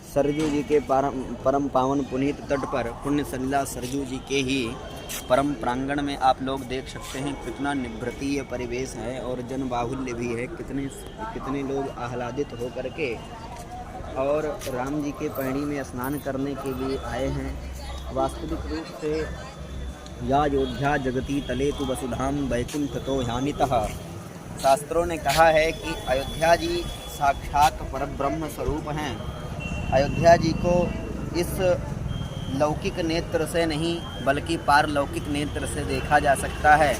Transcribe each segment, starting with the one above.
सरजू जी के परम पावन पुनीत तट पर पुण्य सलिला सरजू जी के ही परम प्रांगण में आप लोग देख सकते हैं कितना निभृतीय परिवेश है और जन बाहुल्य भी है। कितने लोग आह्लादित होकर के और राम जी के पैड़ी में स्नान करने के लिए आए हैं। वास्तविक रूप से या अयोध्या जगती तले तु वसुधाम वैकुंठ तो ह्यामितः। शास्त्रों ने कहा है कि अयोध्या जी साक्षात परब्रह्म स्वरूप हैं। अयोध्या जी को इस लौकिक नेत्र से नहीं बल्कि पारलौकिक नेत्र से देखा जा सकता है,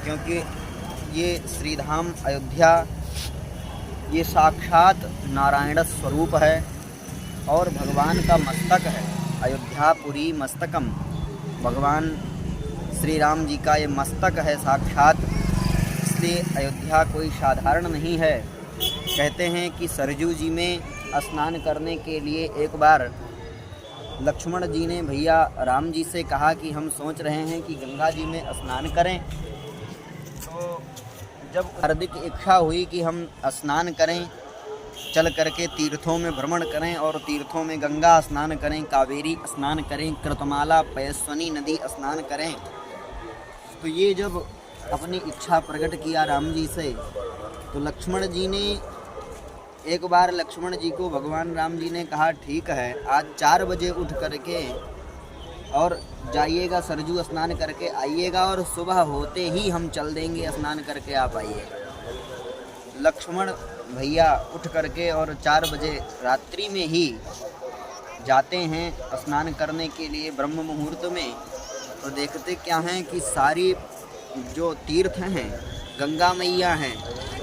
क्योंकि ये श्रीधाम अयोध्या ये साक्षात नारायण स्वरूप है और भगवान का मस्तक है। अयोध्यापुरी मस्तकम, भगवान श्री राम जी का ये मस्तक है साक्षात, इसलिए अयोध्या कोई साधारण नहीं है। कहते हैं कि सरजू जी में स्नान करने के लिए एक बार लक्ष्मण जी ने भैया राम जी से कहा कि हम सोच रहे हैं कि गंगा जी में स्नान करें। तो जब हार्दिक इच्छा हुई कि हम स्नान करें, चल करके तीर्थों में भ्रमण करें और तीर्थों में गंगा स्नान करें, कावेरी स्नान करें, कृतमाला पैस्वनी नदी स्नान करें, तो ये जब अपनी इच्छा प्रकट किया राम जी से, तो लक्ष्मण जी ने एक बार लक्ष्मण जी को भगवान राम जी ने कहा ठीक है, आज 4 बजे उठ करके और जाइएगा, सरजू स्नान करके आइएगा और सुबह होते ही हम चल देंगे, स्नान करके आप आइएगा। लक्ष्मण भैया उठ करके और 4 बजे रात्रि में ही जाते हैं स्नान करने के लिए ब्रह्म मुहूर्त में। तो देखते क्या हैं कि सारी जो तीर्थ हैं, गंगा मैया हैं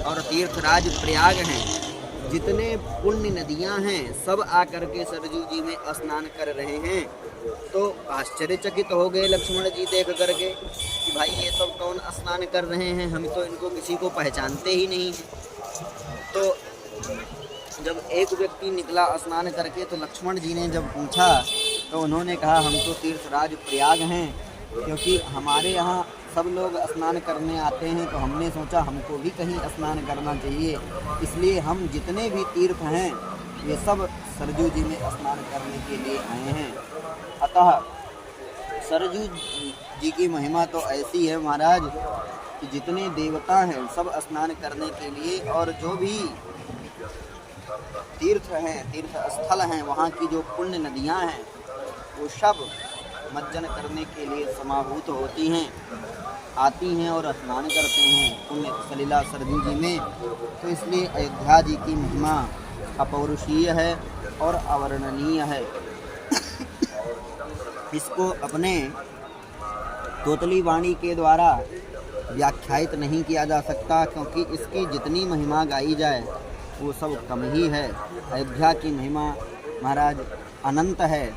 और तीर्थराज प्रयाग हैं, जितने पुण्य नदियां हैं सब आकर के सरजू जी में स्नान कर रहे हैं। तो आश्चर्यचकित हो गए लक्ष्मण जी देख करके कि भाई ये सब कौन स्नान कर रहे हैं, हम तो इनको किसी को पहचानते ही नहीं हैं। तो जब एक व्यक्ति निकला स्नान करके, तो लक्ष्मण जी ने जब पूछा तो उन्होंने कहा हम तो तीर्थराज प्रयाग हैं, क्योंकि हमारे यहाँ सब लोग स्नान करने आते हैं, तो हमने सोचा हमको भी कहीं स्नान करना चाहिए, इसलिए हम जितने भी तीर्थ हैं ये सब सरजू जी में स्नान करने के लिए आए हैं। अतः सरजू जी की महिमा तो ऐसी है महाराज कि जितने देवता हैं सब स्नान करने के लिए, और जो भी तीर्थ हैं, तीर्थ स्थल हैं, वहाँ की जो पुण्य नदियाँ हैं वो सब मज्जन करने के लिए समाभूत होती हैं, आती हैं और स्नान करते हैं पुण्य सलिला सरजू जी में। तो इसलिए अयोध्या जी की महिमा अपौरुषीय है और अवर्णनीय है। इसको अपने तोतली वाणी के द्वारा व्याख्यायित नहीं किया जा सकता, क्योंकि इसकी जितनी महिमा गाई जाए वो सब कम ही है। अयोध्या की महिमा महाराज अनंत है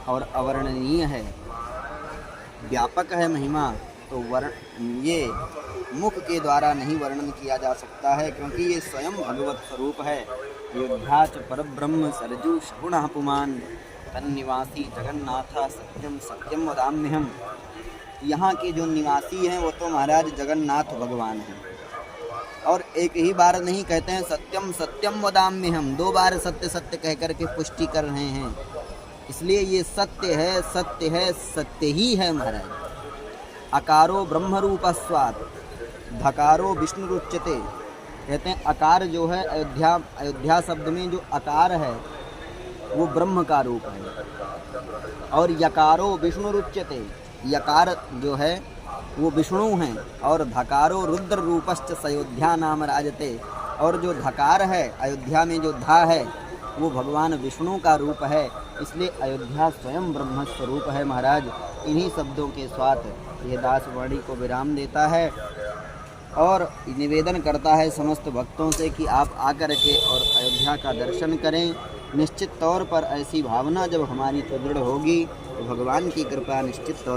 और अवर्णनीय है, व्यापक है महिमा। तो ये मुख के द्वारा नहीं वर्णन किया जा सकता है, क्योंकि ये स्वयं भगवत स्वरूप है। अयोध्या च परब्रह्म सरजू शगुणः पुमान् तन्निवासी जगन्नाथ सत्यम सत्यम वदाम्यहम्। यहाँ के जो निवासी हैं वो तो महाराज जगन्नाथ भगवान हैं, और एक ही बार नहीं कहते हैं सत्यम सत्यम वदाम्यहम्, 2 बार सत्य सत्य कह करके पुष्टि कर रहे हैं। इसलिए ये सत्य है, सत्य है, सत्य ही है महाराज। अकारो ब्रह्म रूपस्वात् धकारो विष्णु रुच्यते। कहते हैं अकार जो है, अयोध्या शब्द में जो अकार है वो ब्रह्म का रूप है, और यकारो विष्णु रुच्यते, यकार जो है वो विष्णु हैं, और धकारो रुद्र रूपश्च सयोध्या नाम राजते। और जो धकार है अयोध्या में जो धा है वो भगवान विष्णु का रूप है, इसलिए अयोध्या स्वयं ब्रह्म स्वरूप है महाराज। इन्हीं शब्दों के साथ ये दासवाणी को विराम देता है और निवेदन करता है समस्त भक्तों से कि आप आकर के और अयोध्या का दर्शन करें। निश्चित तौर पर ऐसी भावना जब हमारी सुदृढ़ होगी तो भगवान की कृपा निश्चित तौर